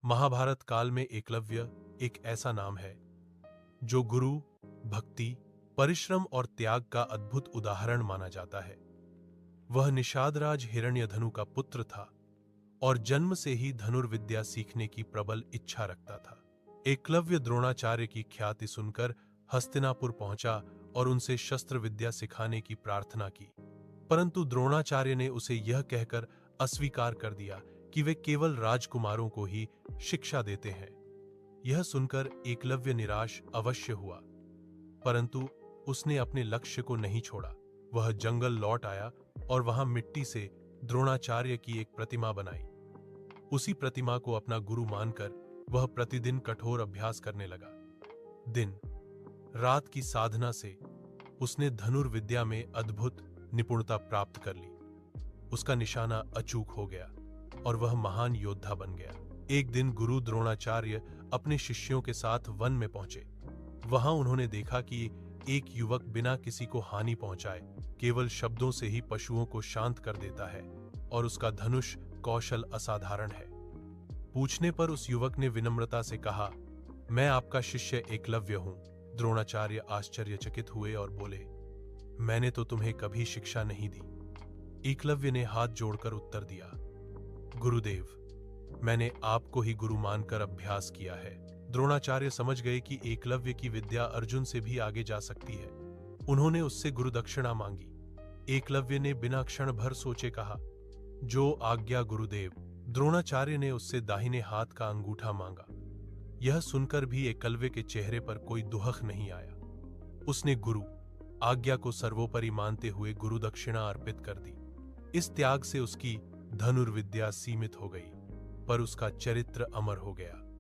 महाभारत काल में एकलव्य एक ऐसा नाम है जो गुरु, भक्ति, परिश्रम और त्याग का अद्भुत उदाहरण माना जाता है। वह निषादराज हिरण्यधनु का पुत्र था और जन्म से ही धनुर्विद्या सीखने की प्रबल इच्छा रखता था। एकलव्य द्रोणाचार्य की ख्याति सुनकर हस्तिनापुर पहुंचा और उनसे शस्त्र विद्या सिखाने की प्रार्थना की, परंतु द्रोणाचार्य ने उसे यह कहकर अस्वीकार कर दिया कि वे केवल राजकुमारों को ही शिक्षा देते हैं। यह सुनकर एकलव्य निराश अवश्य हुआ, परंतु उसने अपने लक्ष्य को नहीं छोड़ा। वह जंगल लौट आया और वहां मिट्टी से द्रोणाचार्य की एक प्रतिमा बनाई। उसी प्रतिमा को अपना गुरु मानकर वह प्रतिदिन कठोर अभ्यास करने लगा। दिन रात की साधना से उसने धनुर्विद्या में अद्भुत निपुणता प्राप्त कर ली। उसका निशाना अचूक हो गया और वह महान योद्धा बन गया। एक दिन गुरु द्रोणाचार्य अपने शिष्यों के साथ वन में पहुंचे। वहां उन्होंने देखा कि एक युवक बिना किसी को हानि पहुंचाए केवल शब्दों से ही पशुओं को शांत कर देता है और उसका धनुष कौशल असाधारण है। पूछने पर उस युवक ने विनम्रता से कहा, मैं आपका शिष्य एकलव्य हूं। द्रोणाचार्य आश्चर्यचकित हुए और बोले, मैंने तो तुम्हें कभी शिक्षा नहीं दी। एकलव्य ने हाथ जोड़कर उत्तर दिया, गुरुदेव, मैंने आपको ही गुरु मानकर अभ्यास किया है। द्रोणाचार्य समझ गए कि एकलव्य की विद्या अर्जुन से भी आगे जा सकती है। उन्होंने उससे गुरुदक्षिणा मांगी। एकलव्य ने बिना क्षण भर सोचे कहा, जो आज्ञा गुरुदेव। द्रोणाचार्य ने उससे दाहिने हाथ का अंगूठा मांगा। यह सुनकर भी एकलव्य के चेहरे पर कोई दुहक नहीं आया। उसने गुरु आज्ञा को सर्वोपरि मानते हुए गुरुदक्षिणा अर्पित कर दी। इस त्याग से उसकी धनुर्विद्या सीमित हो गई, पर उसका चरित्र अमर हो गया।